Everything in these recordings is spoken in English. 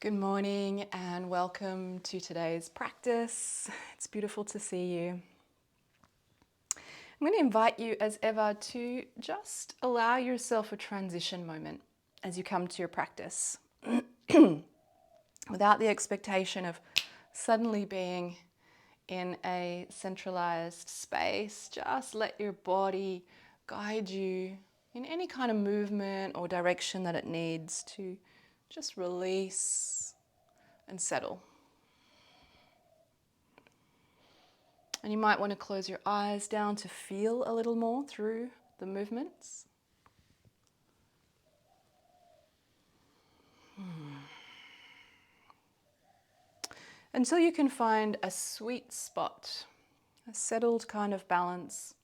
Good morning and welcome to today's practice. It's beautiful to see you. I'm going to invite you, as ever, to just allow yourself a transition moment as you come to your practice without the expectation of suddenly being in a centralized space. Just let your body guide you in any kind of movement or direction that it needs to just release and settle. And you might want to close your eyes down to feel a little more through the movements. Until you can find a sweet spot, a settled kind of balance.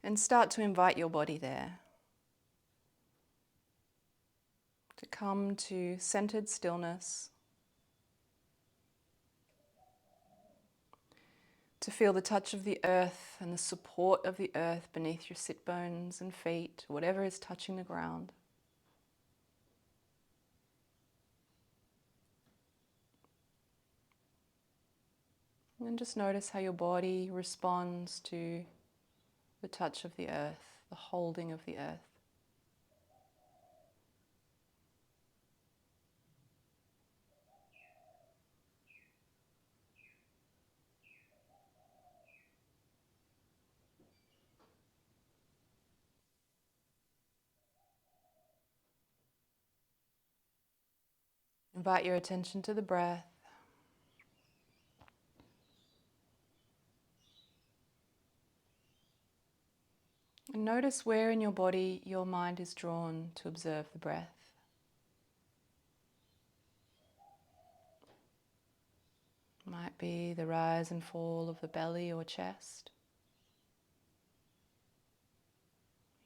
And start to invite your body there. To come to centered stillness. To feel the touch of the earth and the support of the earth beneath your sit bones and feet, whatever is touching the ground. And just notice how your body responds to the touch of the earth, the holding of the earth. Invite your attention to the breath. And notice where in your body your mind is drawn to observe the breath. Might be the rise and fall of the belly or chest.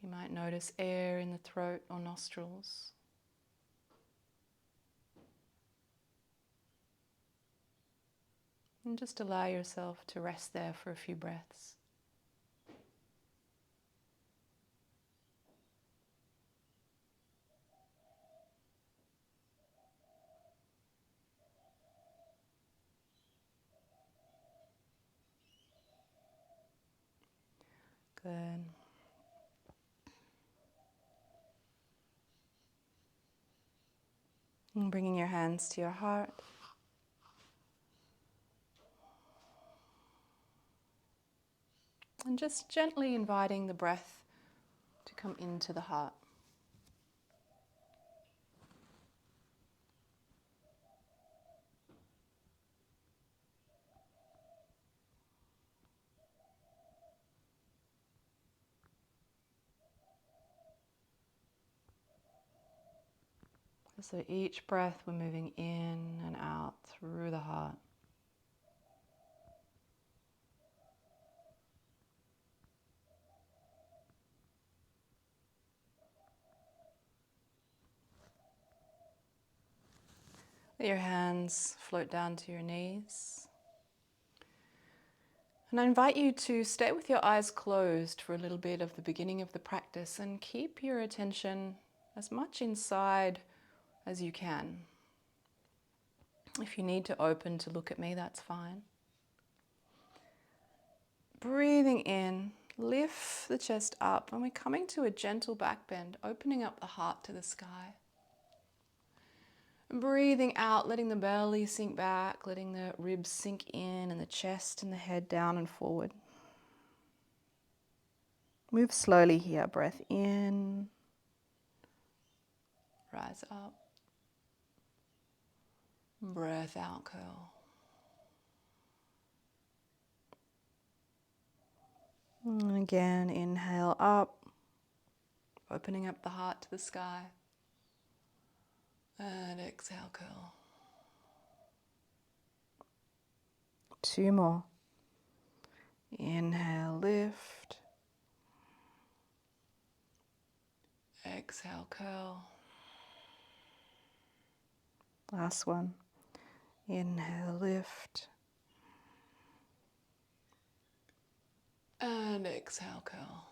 You might notice air in the throat or nostrils. And just allow yourself to rest there for a few breaths. Good. And bringing your hands to your heart. And just gently inviting the breath to come into the heart. So each breath we're moving in and out through the heart. Let your hands float down to your knees. And I invite you to stay with your eyes closed for a little bit of the beginning of the practice and keep your attention as much inside as you can. If you need to open to look at me, that's fine. Breathing in, lift the chest up, and we're coming to a gentle back bend, opening up the heart to the sky. And breathing out, letting the belly sink back, letting the ribs sink in and the chest and the head down and forward. Move slowly here, breath in, rise up, breath out, curl. And again, inhale up, opening up the heart to the sky, and exhale, curl. Two more. Inhale, lift. Exhale, curl. Last one. Inhale, lift. And exhale, curl.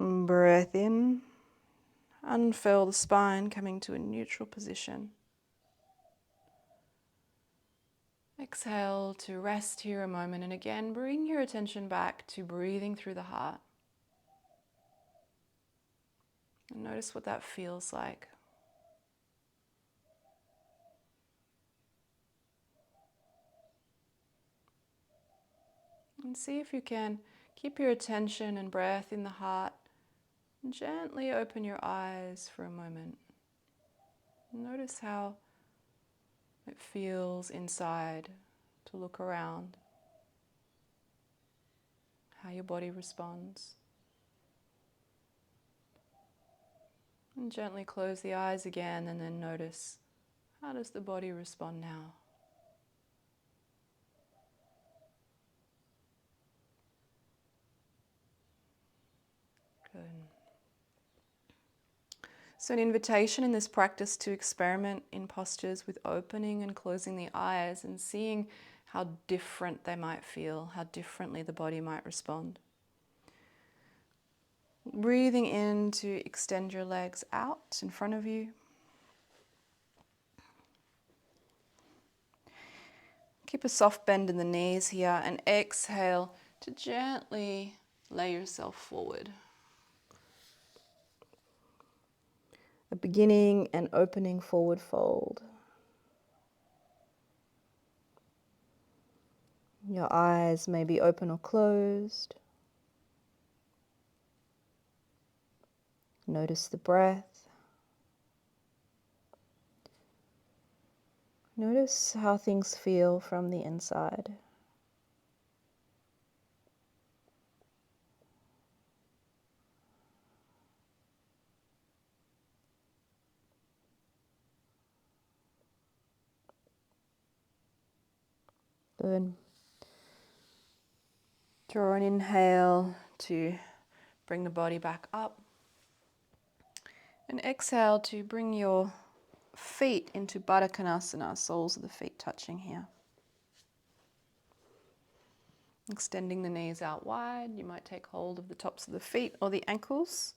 Breath in. Unfurl the spine, coming to a neutral position. Exhale to rest here a moment, and again bring your attention back to breathing through the heart. And notice what that feels like. And see if you can keep your attention and breath in the heart and gently open your eyes for a moment. Notice how it feels inside to look around, how your body responds. And gently close the eyes again, and then notice, how does the body respond now? Good. So an invitation in this practice to experiment in postures with opening and closing the eyes and seeing how different they might feel, how differently the body might respond. Breathing in to extend your legs out in front of you. Keep a soft bend in the knees here, and exhale to gently lay yourself forward. A beginning and opening forward fold. Your eyes may be open or closed. Notice the breath. Notice how things feel from the inside. Good. Draw an inhale to bring the body back up. And exhale to bring your feet into Baddha Kanasana, soles of the feet touching here. Extending the knees out wide. You might take hold of the tops of the feet or the ankles.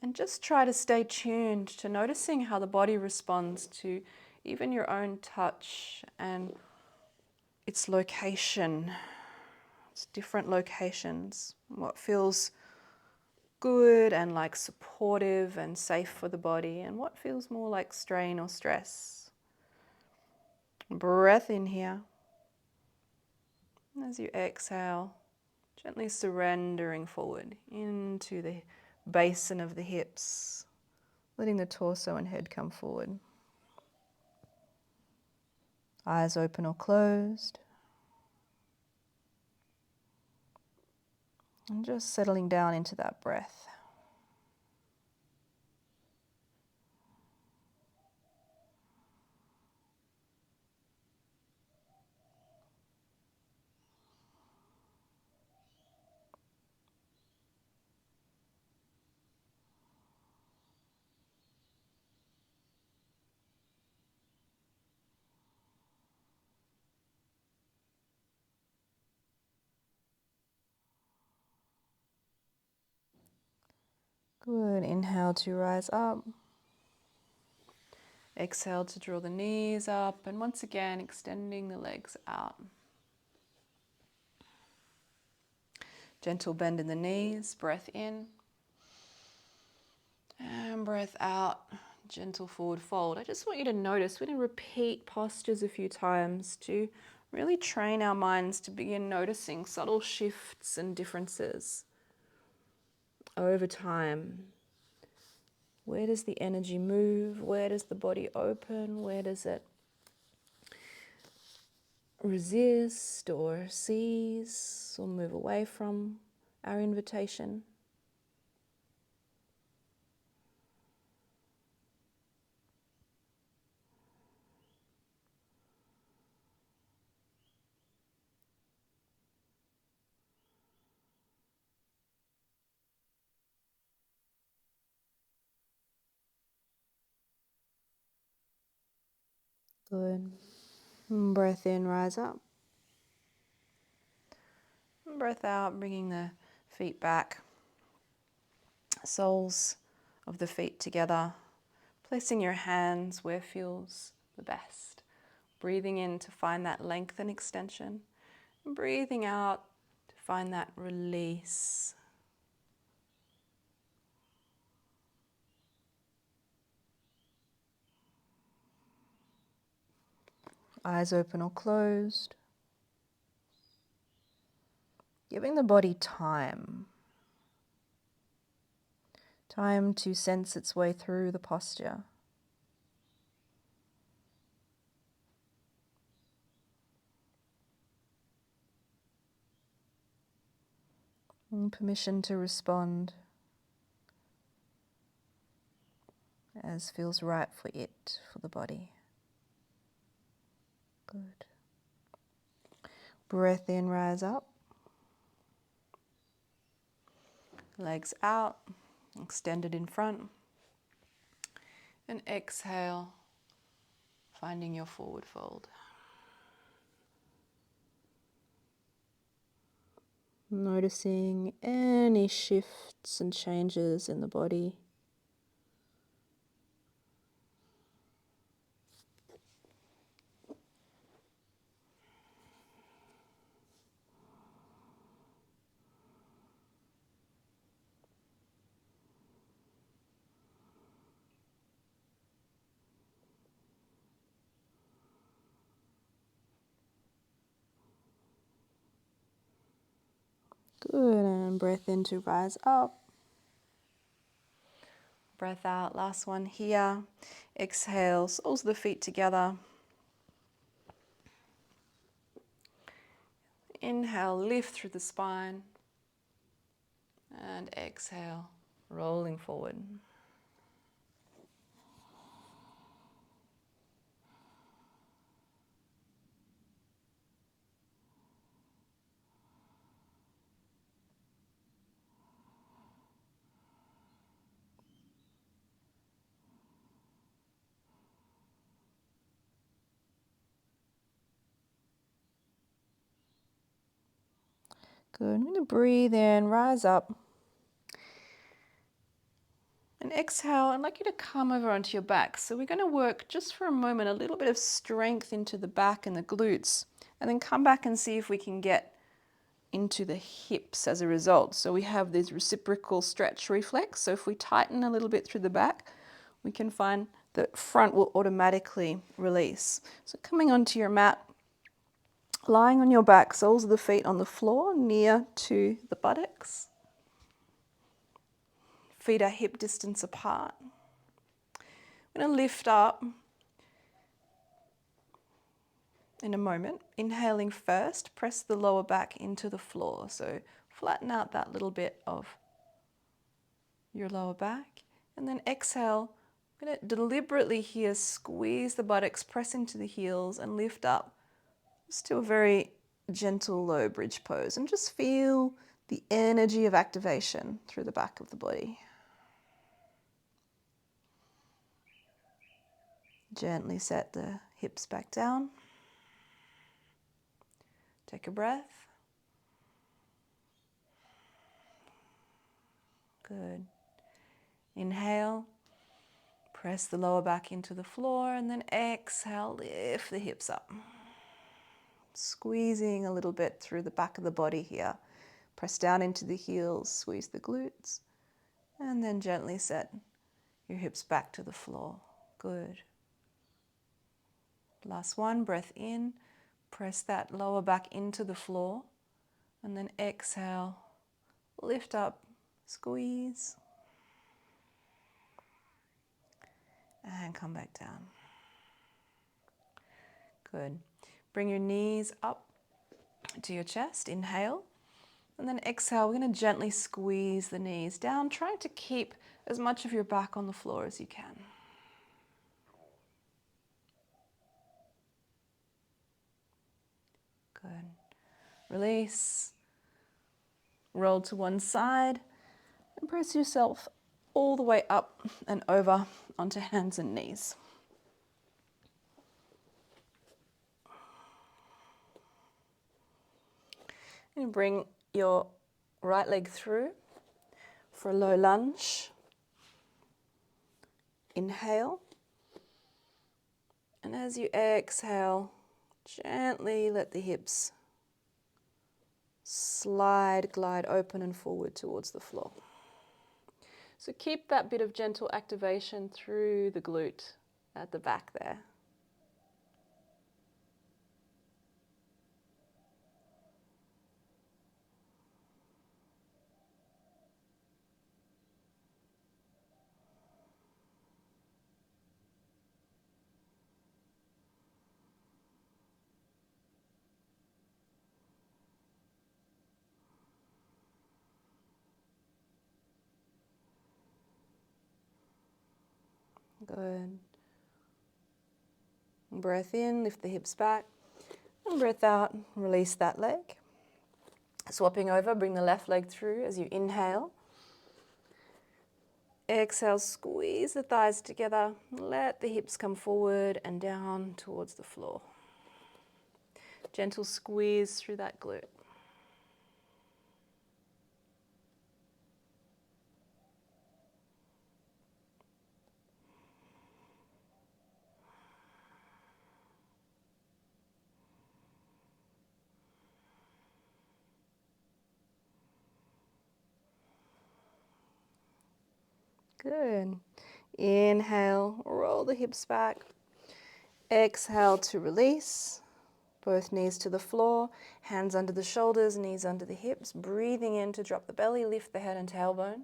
And just try to stay tuned to noticing how the body responds to even your own touch and its location. It's different locations. What feels good and like supportive and safe for the body, and what feels more like strain or stress. Breath in here. And as you exhale, gently surrendering forward into the basin of the hips, letting the torso and head come forward. Eyes open or closed. And just settling down into that breath. Good. Inhale to rise up. Exhale to draw the knees up, and once again extending the legs out. Gentle bend in the knees, breath in. And breath out, gentle forward fold. I just want you to notice, we're going to repeat postures a few times to really train our minds to begin noticing subtle shifts and differences over time. Where does the energy move? Where does the body open? Where does it resist or seize or move away from our invitation? Good. Breath in, rise up. Breath out, bringing the feet back. soles of the feet together, placing your hands where feels the best. Breathing in to find that length and extension, and breathing out to find that release. Eyes open or closed. Giving the body time. Time to sense its way through the posture. And permission to respond as feels right for it, for the body. Good. Breath in, rise up. Legs out, extended in front. And exhale, finding your forward fold. Noticing any shifts and changes in the body. Good, and breath in to rise up. Breath out, last one here. Exhale, soles of the feet together. Inhale, lift through the spine. And exhale, rolling forward. Good. I'm going to breathe in, rise up. And exhale, I'd like you to come over onto your back. So we're going to work just for a moment, a little bit of strength into the back and the glutes. And then come back and see if we can get into the hips as a result. So we have this reciprocal stretch reflex. So if we tighten a little bit through the back, we can find the front will automatically release. So coming onto your mat, lying on your back, soles of the feet on the floor near to the buttocks. Feet are hip distance apart. I'm going to lift up in a moment. Inhaling first, press the lower back into the floor. So flatten out that little bit of your lower back. And then exhale, I'm going to deliberately here squeeze the buttocks, press into the heels and lift up just to a very gentle low bridge pose. And just feel the energy of activation through the back of the body. Gently set the hips back down. Take a breath. Good. Inhale. Press the lower back into the floor and then exhale, lift the hips up. Squeezing a little bit through the back of the body here. Press down into the heels, squeeze the glutes, and then gently set your hips back to the floor. Good. Last one, breath in. Press that lower back into the floor and then exhale, lift up, squeeze, and come back down. Good. Bring your knees up to your chest, inhale, and then exhale. We're going to gently squeeze the knees down, trying to keep as much of your back on the floor as you can. Good. Release. Roll to one side and press yourself all the way up and over onto hands and knees. And bring your right leg through. for a low lunge. Inhale. And as you exhale, gently let the hips slide, glide open and forward towards the floor. So keep that bit of gentle activation through the glute at the back there. Good. Breath in, lift the hips back. And breath out, release that leg. Swapping over, bring the left leg through as you inhale. Exhale, squeeze the thighs together. Let the hips come forward and down towards the floor. Gentle squeeze through that glute. Good. Inhale, roll the hips back. Exhale to release. Both knees to the floor, hands under the shoulders, knees under the hips. Breathing in to drop the belly, lift the head and tailbone.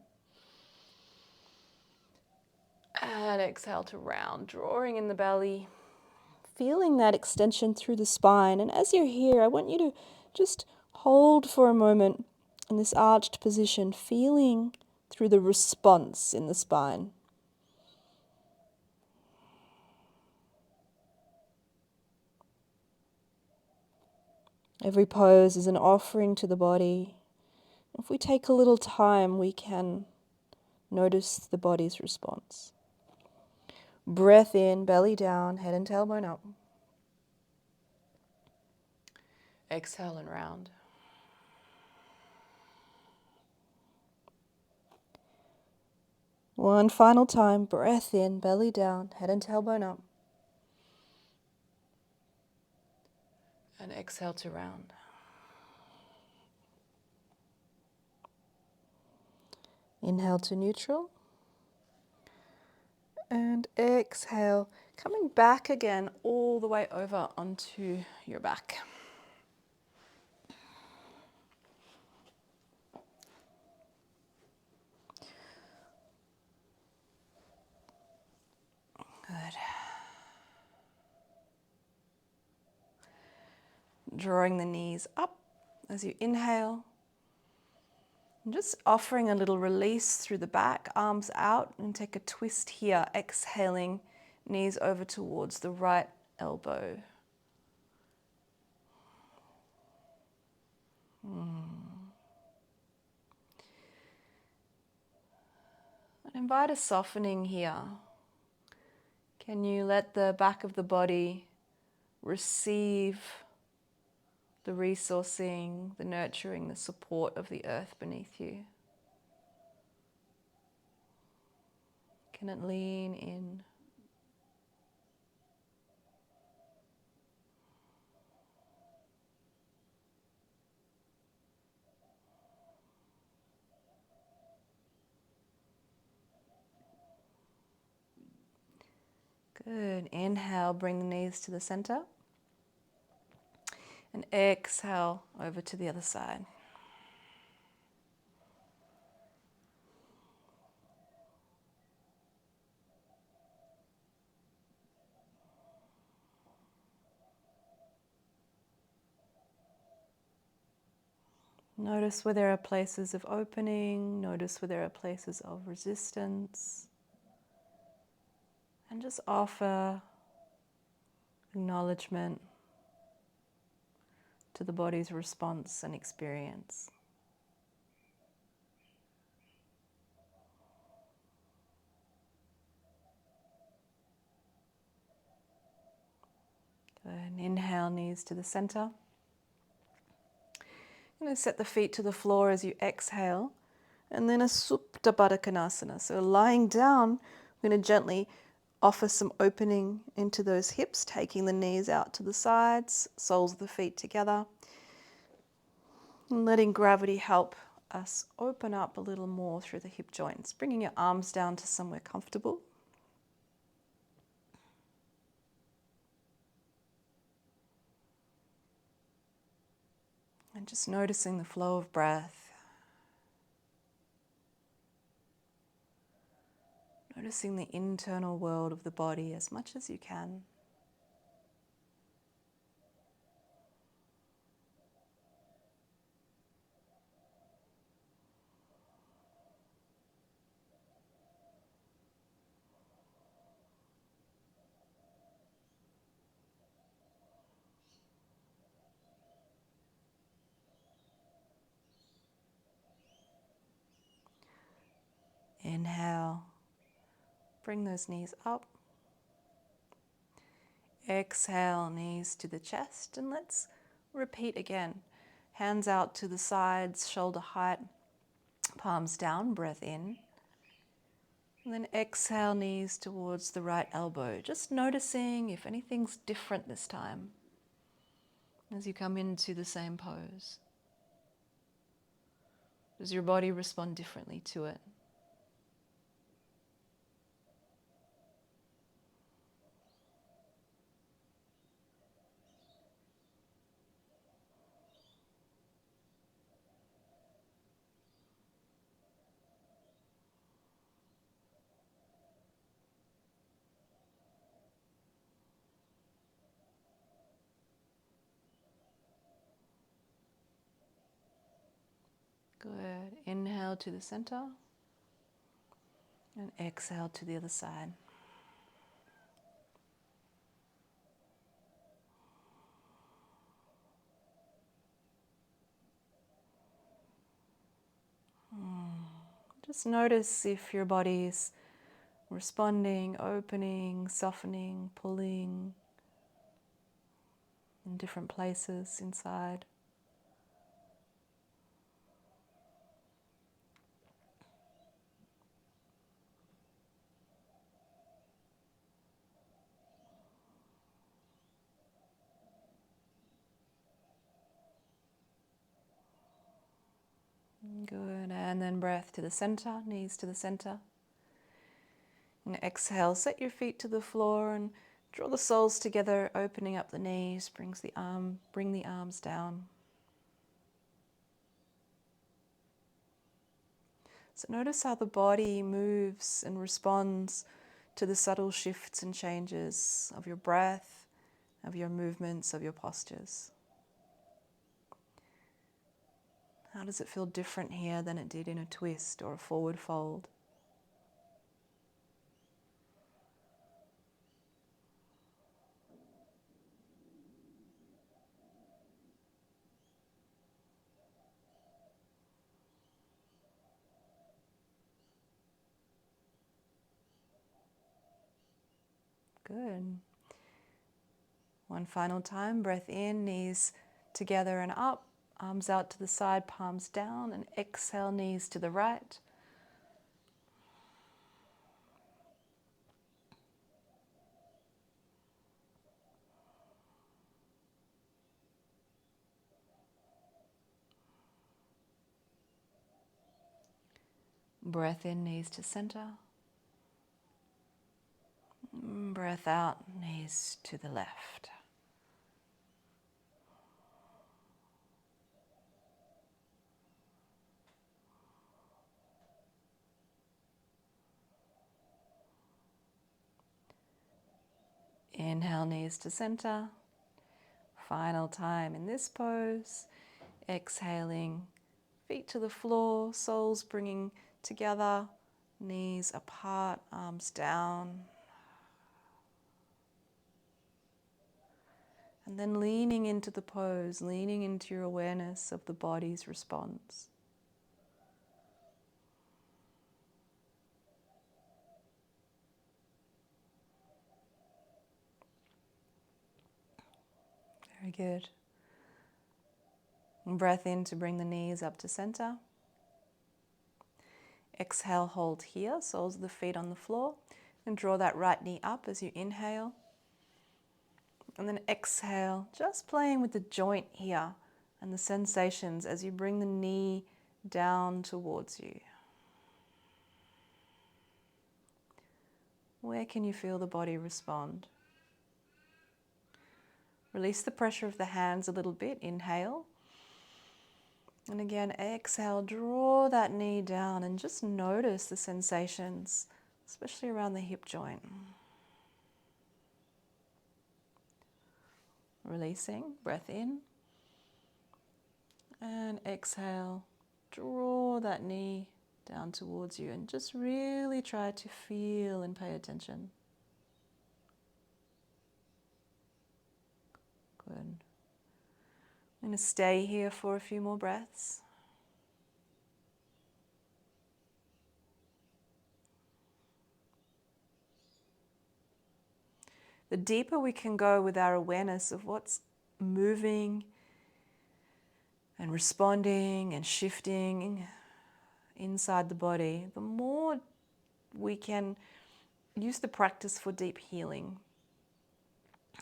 And exhale to round, drawing in the belly. Feeling that extension through the spine. And as you're here, I want you to just hold for a moment in this arched position, feeling through the response in the spine. Every pose is an offering to the body. If we take a little time, we can notice the body's response. Breath in, belly down, head and tailbone up. Exhale and round. One final time, breath in, belly down, head and tailbone up. And exhale to round. Inhale to neutral. And exhale, coming back again all the way over onto your back. Good. Drawing the knees up as you inhale. And just offering a little release through the back, arms out, and take a twist here, exhaling, knees over towards the right elbow. And invite a softening here. Can you let the back of the body receive the resourcing, the nurturing, the support of the earth beneath you? Can it lean in? Good. Inhale, bring the knees to the center. And exhale over to the other side. Notice where there are places of opening, notice where there are places of resistance, and just offer acknowledgement to the body's response and experience. Good. Inhale, knees to the center. You're going to set the feet to the floor as you exhale. And then a Supta Baddha Kanasana. So lying down, we're going to gently offer some opening into those hips, taking the knees out to the sides, soles of the feet together, and letting gravity help us open up a little more through the hip joints, bringing your arms down to somewhere comfortable. And just noticing the flow of breath, noticing the internal world of the body as much as you can. Inhale, bring those knees up. Exhale, knees to the chest, and let's repeat again. Hands out to the sides, shoulder height, palms down, breath in. And then exhale, knees towards the right elbow. Just noticing if anything's different this time as you come into the same pose. Does your body respond differently to it? Good. Inhale to the center and exhale to the other side. Just notice if your body's responding, opening, softening, pulling in different places inside. Good. And then breath to the center, knees to the center. And exhale, set your feet to the floor and draw the soles together, opening up the knees, bring the arms down. So notice how the body moves and responds to the subtle shifts and changes of your breath, of your movements, of your postures. How does it feel different here than it did in a twist or a forward fold? Good. One final time, breath in, knees together and up, arms out to the side, palms down, and exhale, knees to the right. Breath in, knees to center. Breath out, knees to the left. Inhale, knees to center. Final time in this pose. Exhaling, feet to the floor, soles bringing together, knees apart, arms down. And then leaning into the pose, leaning into your awareness of the body's response. Very good. And breath in to bring the knees up to center. Exhale, hold here, soles of the feet on the floor, and draw that right knee up as you inhale. And then exhale, just playing with the joint here and the sensations as you bring the knee down towards you. Where can you feel the body respond? Release the pressure of the hands a little bit, inhale. And again, exhale, draw that knee down and just notice the sensations, especially around the hip joint. Releasing, breath in. And exhale, draw that knee down towards you and just really try to feel and pay attention. Good. I'm going to stay here for a few more breaths. The deeper we can go with our awareness of what's moving and responding and shifting inside the body, the more we can use the practice for deep healing,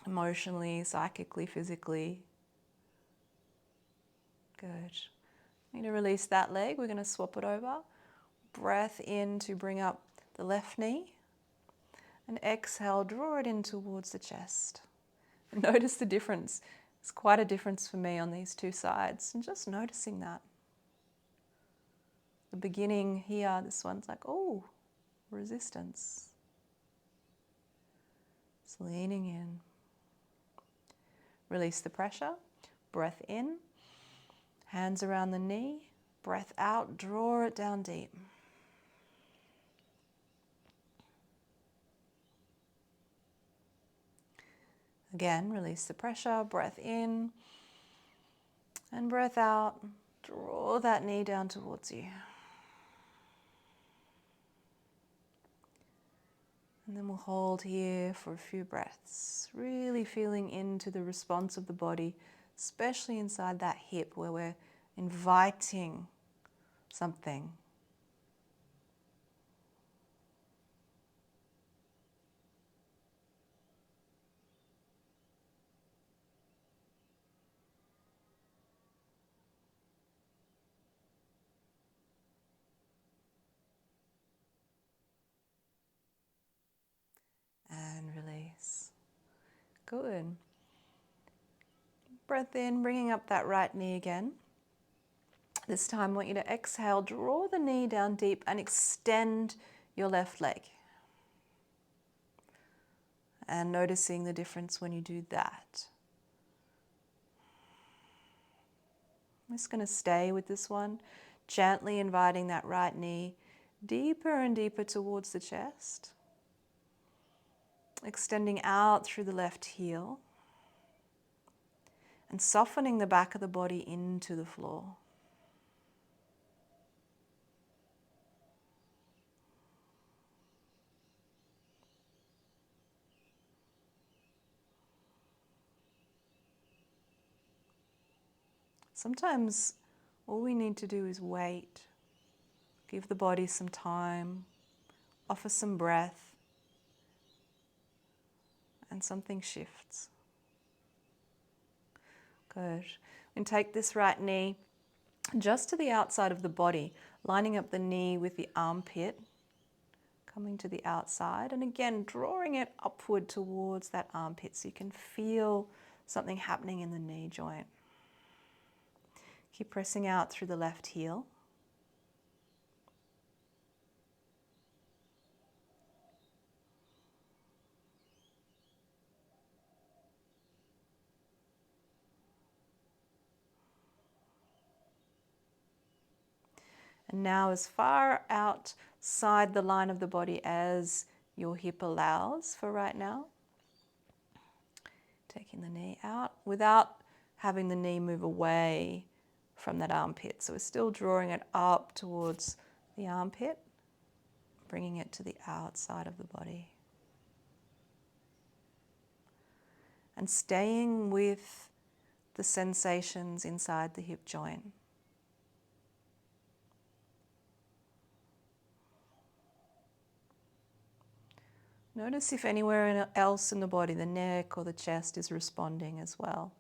emotionally, psychically, physically. Good. I'm going to release that leg. We're going to swap it over. Breath in to bring up the left knee. And exhale, draw it in towards the chest. Notice the difference. It's quite a difference for me on these two sides. And just noticing that. The beginning here, this one's like, oh, resistance. It's leaning in. Release the pressure. Breath in. Hands around the knee. Breath out, draw it down deep. Again, release the pressure, breath in, and breath out. Draw that knee down towards you. And then we'll hold here for a few breaths, really feeling into the response of the body, especially inside that hip where we're inviting something. And release. Good. Breath in, bringing up that right knee again. This time I want you to exhale, draw the knee down deep and extend your left leg. And noticing the difference when you do that. I'm just going to stay with this one, gently inviting that right knee deeper and deeper towards the chest. Extending out through the left heel. And softening the back of the body into the floor. Sometimes all we need to do is wait, give the body some time, offer some breath, and something shifts. Good. And take this right knee just to the outside of the body, lining up the knee with the armpit, coming to the outside, and again drawing it upward towards that armpit so you can feel something happening in the knee joint. Keep pressing out through the left heel. And now as far outside the line of the body as your hip allows for right now. Taking the knee out without having the knee move away from that armpit. So we're still drawing it up towards the armpit, bringing it to the outside of the body. And staying with the sensations inside the hip joint. Notice if anywhere else in the body, the neck or the chest, is responding as well.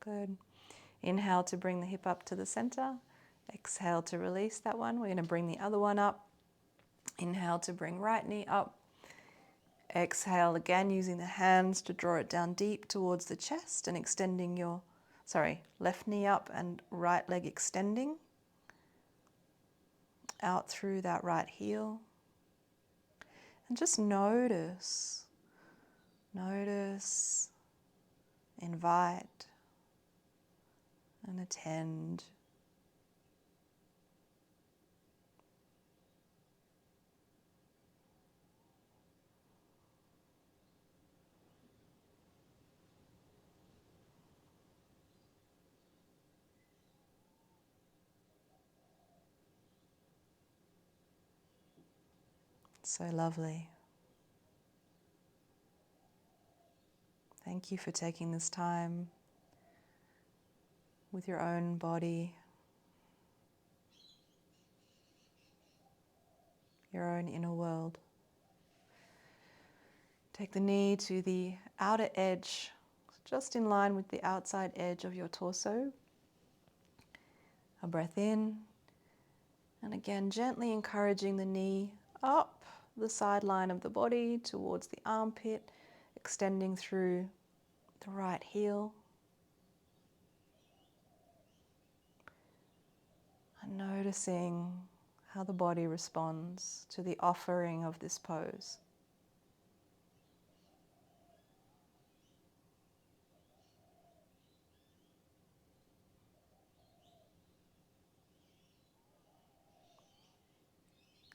Good. Inhale to bring the hip up to the center. Exhale to release that one. We're going to bring the other one up. Inhale to bring right knee up. Exhale again using the hands to draw it down deep towards the chest and extending your, left knee up and right leg extending out through that right heel. And just notice, invite, and attend. So lovely. Thank you for taking this time with your own body, your own inner world. Take the knee to the outer edge, just in line with the outside edge of your torso. A breath in, and again gently encouraging the knee up the sideline of the body towards the armpit, extending through the right heel. And noticing how the body responds to the offering of this pose.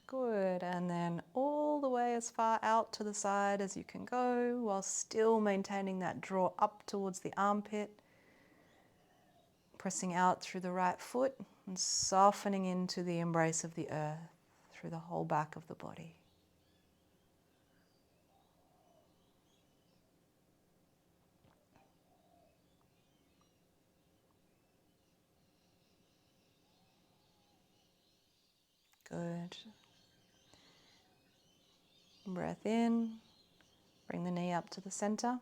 Good, and then all the way as far out to the side as you can go, while still maintaining that draw up towards the armpit. Pressing out through the right foot and softening into the embrace of the earth through the whole back of the body. Good. Breath in, bring the knee up to the center.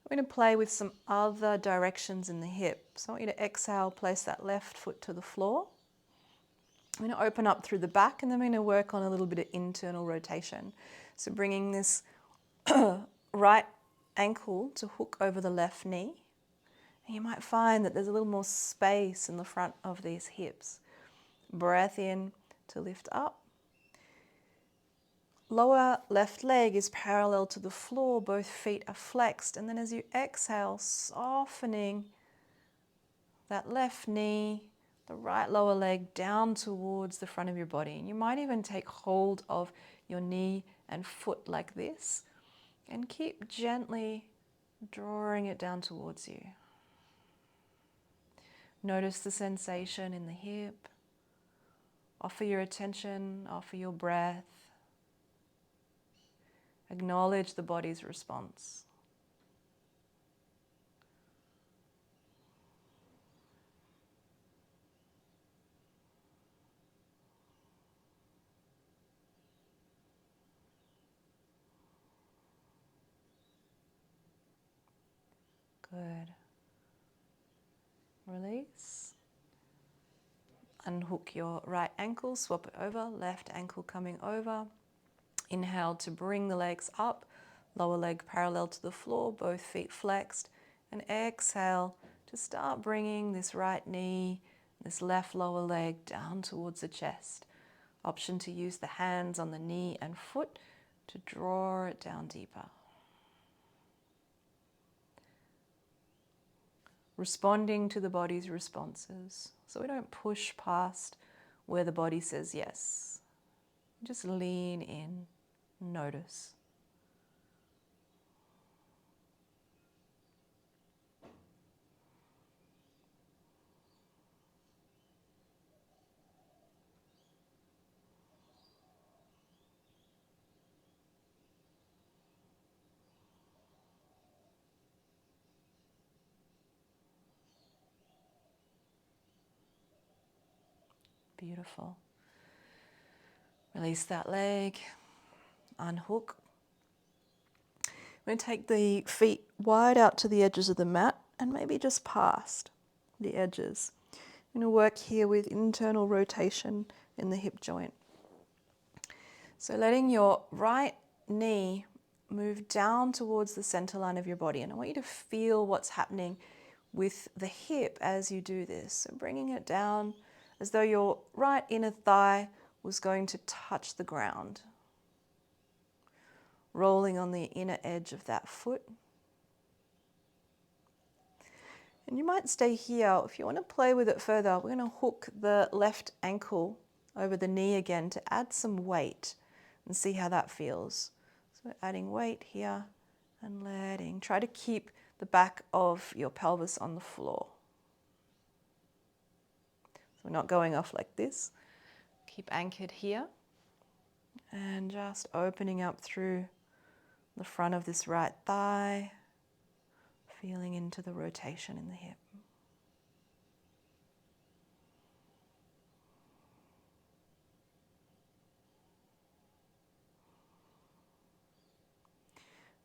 We're going to play with some other directions in the hip. So I want you to exhale, place that left foot to the floor. I'm going to open up through the back, and then we're going to work on a little bit of internal rotation. So bringing this right ankle to hook over the left knee. And you might find that there's a little more space in the front of these hips. Breath in to lift up. Lower left leg is parallel to the floor, both feet are flexed, and then as you exhale, softening that left knee, the right lower leg down towards the front of your body. And you might even take hold of your knee and foot like this, and keep gently drawing it down towards you. Notice the sensation in the hip. Offer your attention, offer your breath. Acknowledge the body's response. Good. Release. Unhook your right ankle, swap it over, left ankle coming over. Inhale to bring the legs up, lower leg parallel to the floor, both feet flexed. And exhale to start bringing this right knee, this left lower leg down towards the chest. Option to use the hands on the knee and foot to draw it down deeper. Responding to the body's responses. So we don't push past where the body says yes. Just lean in, notice. Beautiful. Release that leg, unhook. We're going to take the feet wide out to the edges of the mat and maybe just past the edges. I'm going to work here with internal rotation in the hip joint. So letting your right knee move down towards the center line of your body. And I want you to feel what's happening with the hip as you do this. So bringing it down as though your right inner thigh was going to touch the ground. Rolling on the inner edge of that foot. And you might stay here. If you want to play with it further, we're going to hook the left ankle over the knee again to add some weight and see how that feels. So adding weight here and letting. Try to keep the back of your pelvis on the floor. So we're not going off like this. Keep anchored here. And just opening up through the front of this right thigh, feeling into the rotation in the hip.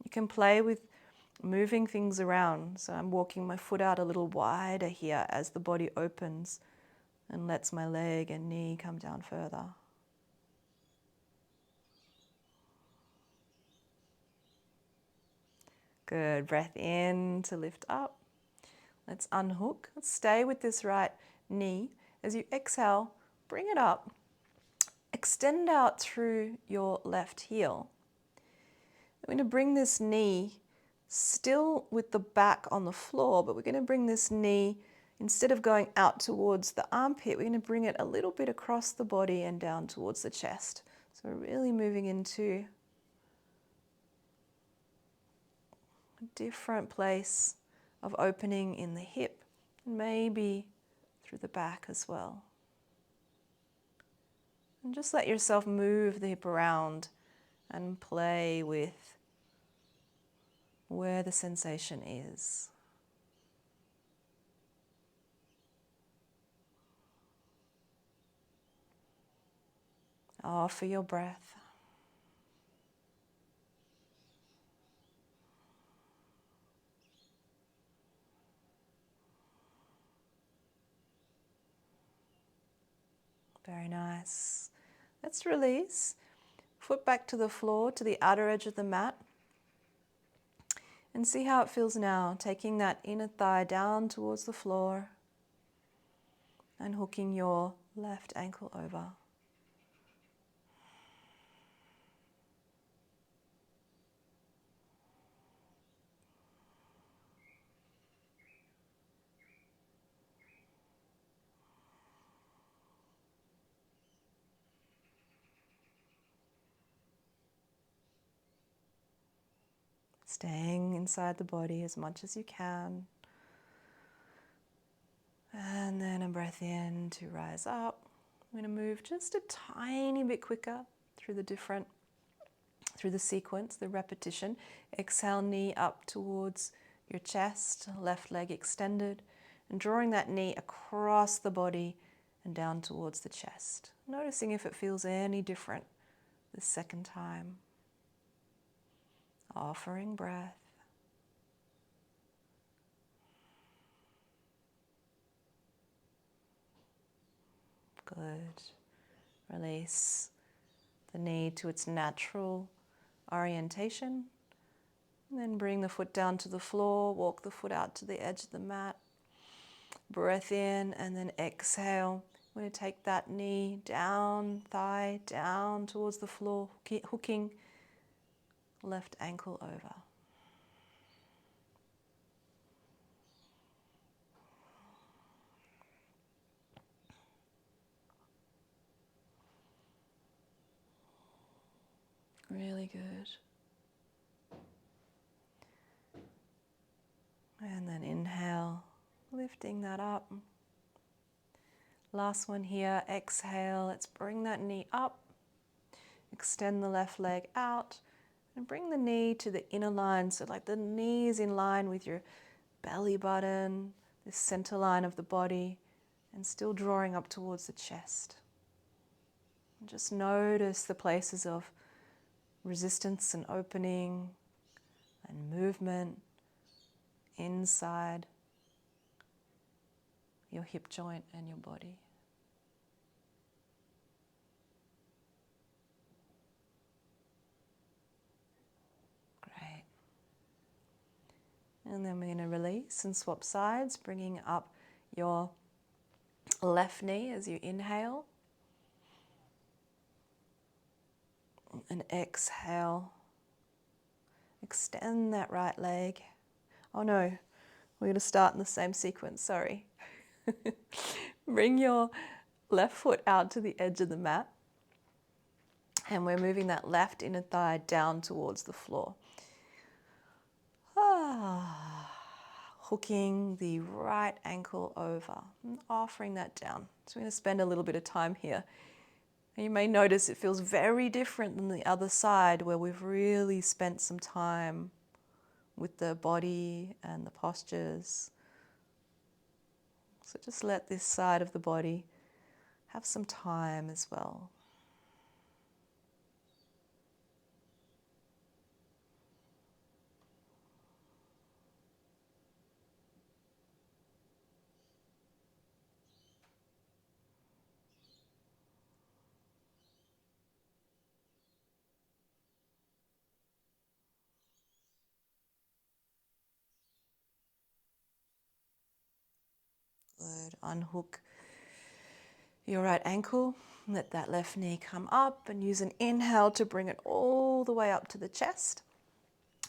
You can play with moving things around. So I'm walking my foot out a little wider here as the body opens and lets my leg and knee come down further. Good. Breath in to lift up. Let's unhook. Let's stay with this right knee. As you exhale, bring it up. Extend out through your left heel. I'm going to bring this knee still with the back on the floor, but we're going to bring this knee, instead of going out towards the armpit, we're going to bring it a little bit across the body and down towards the chest. So we're really moving into a different place of opening in the hip, and maybe through the back as well. And just let yourself move the hip around and play with where the sensation is. Offer your breath. Very nice. Let's release. Foot back to the floor, to the outer edge of the mat. And see how it feels now, taking that inner thigh down towards the floor and hooking your left ankle over. Staying inside the body as much as you can. And then a breath in to rise up. I'm going to move just a tiny bit quicker through the sequence, the repetition. Exhale, knee up towards your chest, left leg extended, and drawing that knee across the body and down towards the chest. Noticing if it feels any different the second time. Offering breath. Good. Release the knee to its natural orientation. And then bring the foot down to the floor, walk the foot out to the edge of the mat. Breath in and then exhale. We're going to take that knee down, thigh down towards the floor, hooking left ankle over. Really good. And then inhale, lifting that up. Last one here, exhale. Let's bring that knee up. Extend the left leg out and bring the knee to the inner line. So like the knee is in line with your belly button, the center line of the body, and still drawing up towards the chest. Just notice the places of resistance and opening and movement inside your hip joint and your body. Great. And then we're going to release and swap sides, bringing up your left knee as you inhale. And exhale. Extend that right leg. Oh no, we're going to start in the same sequence, sorry. Bring your left foot out to the edge of the mat. And we're moving that left inner thigh down towards the floor. Hooking the right ankle over and offering that down. So we're going to spend a little bit of time here. And you may notice it feels very different than the other side where we've really spent some time with the body and the postures. So just let this side of the body have some time as well. Good. Unhook your right ankle. Let that left knee come up and use an inhale to bring it all the way up to the chest.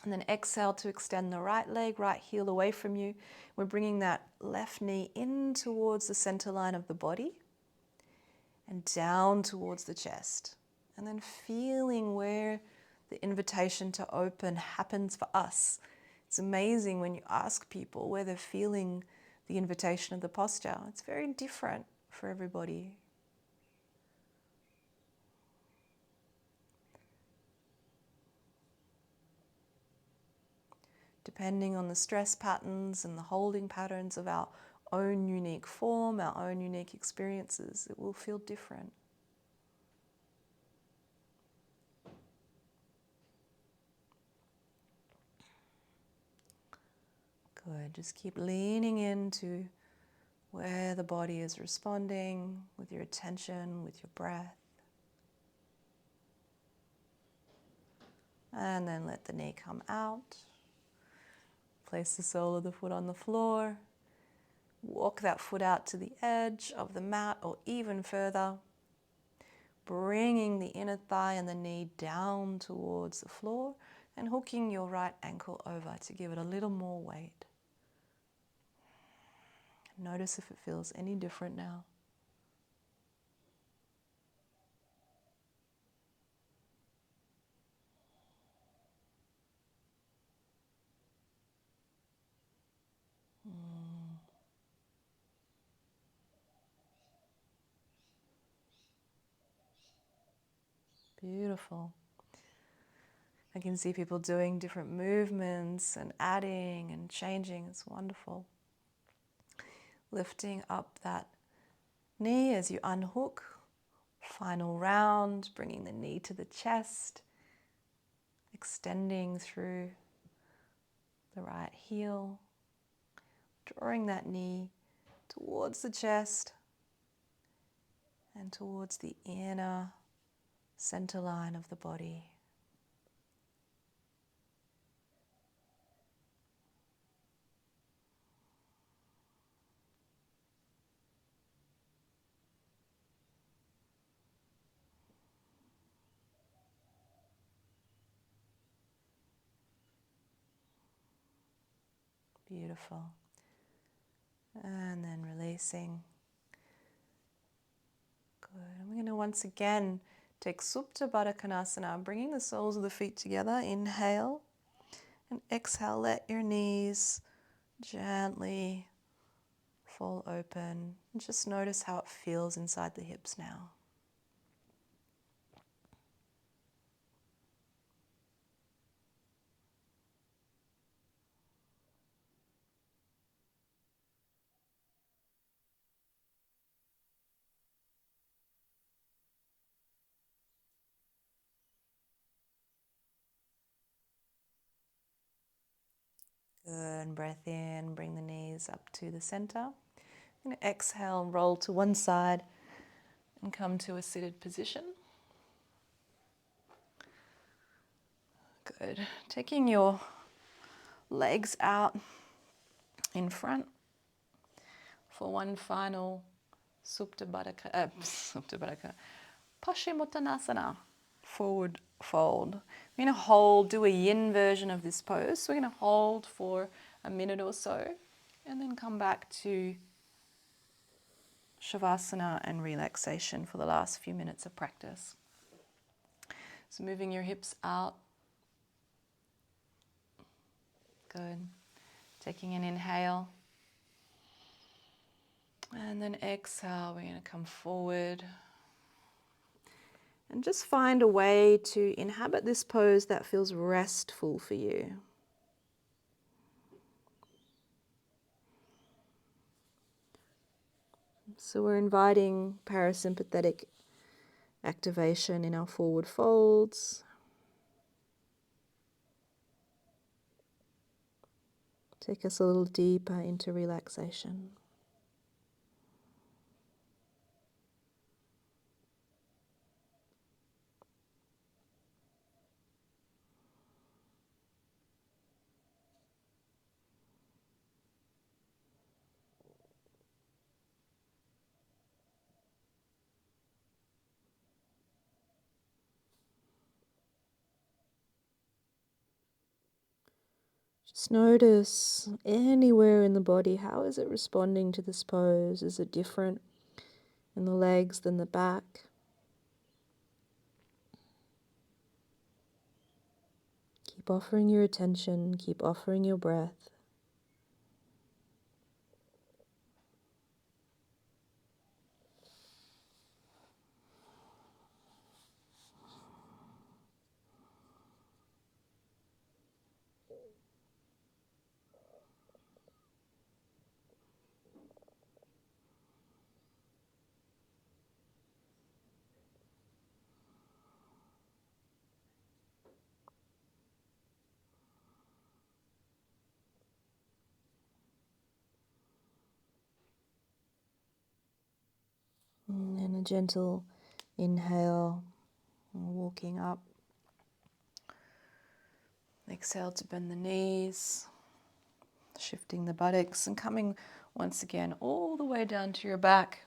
And then exhale to extend the right leg, right heel away from you. We're bringing that left knee in towards the center line of the body and down towards the chest. And then feeling where the invitation to open happens for us. It's amazing when you ask people where they're feeling the invitation of the posture. It's very different for everybody. Depending on the stress patterns and the holding patterns of our own unique form, our own unique experiences, it will feel different. Good. Just keep leaning into where the body is responding with your attention, with your breath. And then let the knee come out. Place the sole of the foot on the floor. Walk that foot out to the edge of the mat or even further. Bringing the inner thigh and the knee down towards the floor and hooking your right ankle over to give it a little more weight. Notice if it feels any different now. Beautiful. I can see people doing different movements and adding and changing. It's wonderful. Lifting up that knee as you unhook. Final round, bringing the knee to the chest. Extending through the right heel. Drawing that knee towards the chest and towards the inner center line of the body. Beautiful. And then releasing. Good. And we're going to once again take Supta Baddha Kanasana, bringing the soles of the feet together. Inhale and exhale. Let your knees gently fall open. And just notice how it feels inside the hips now. Good. Breath in, bring the knees up to the center. And exhale, roll to one side and come to a seated position. Good. Taking your legs out in front for one final Supta Baddha, Paschimottanasana, forward fold. We're going to hold, do a yin version of this pose. So we're going to hold for a minute or so and then come back to Shavasana and relaxation for the last few minutes of practice. So moving your hips out. Good. Taking an inhale. And then exhale, we're going to come forward. And just find a way to inhabit this pose that feels restful for you. So we're inviting parasympathetic activation in our forward folds. Take us a little deeper into relaxation. Just notice anywhere in the body, how is it responding to this pose? Is it different in the legs than the back? Keep offering your attention, keep offering your breath. And a gentle inhale, walking up. Exhale to bend the knees, shifting the buttocks and coming once again all the way down to your back.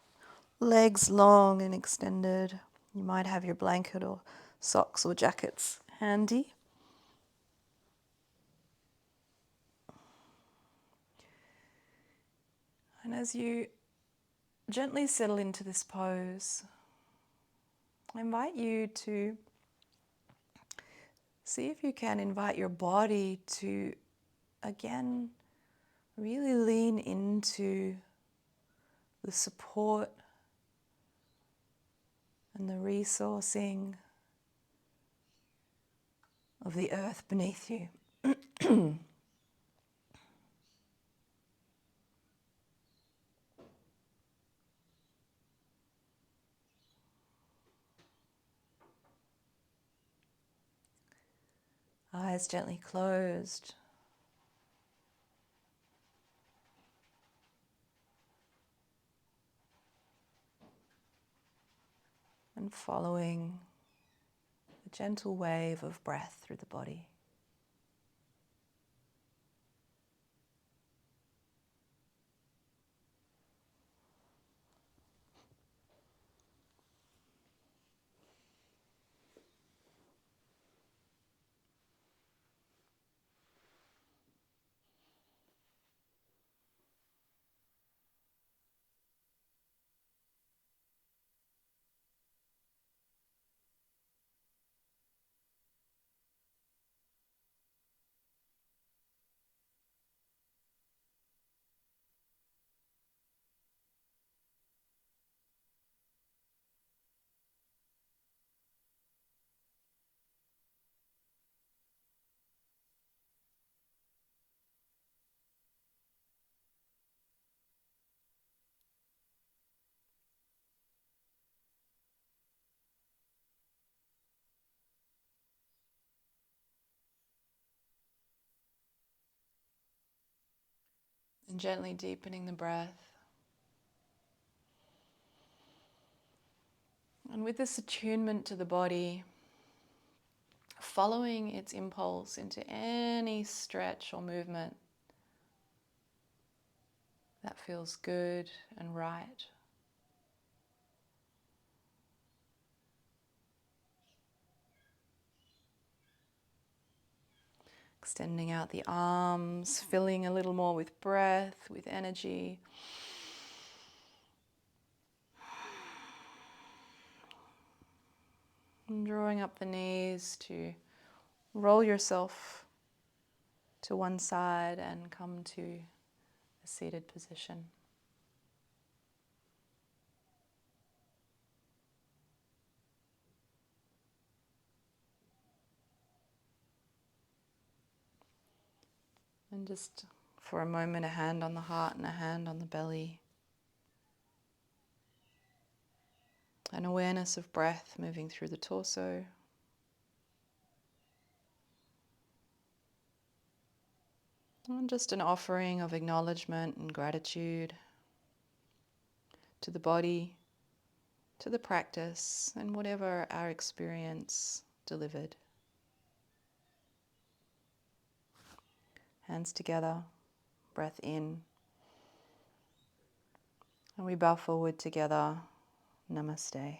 Legs long and extended. You might have your blanket or socks or jackets handy. And as you gently settle into this pose, I invite you to see if you can invite your body to, again, really lean into the support and the resourcing of the earth beneath you. Eyes gently closed. And following the gentle wave of breath through the body. And gently deepening the breath. And with this attunement to the body, following its impulse into any stretch or movement that feels good and right. Extending out the arms, filling a little more with breath, with energy. And drawing up the knees to roll yourself to one side and come to a seated position. And just for a moment, a hand on the heart and a hand on the belly. An awareness of breath moving through the torso. And just an offering of acknowledgement and gratitude to the body, to the practice, and whatever our experience delivered. Hands together, breath in. And we bow forward together. Namaste.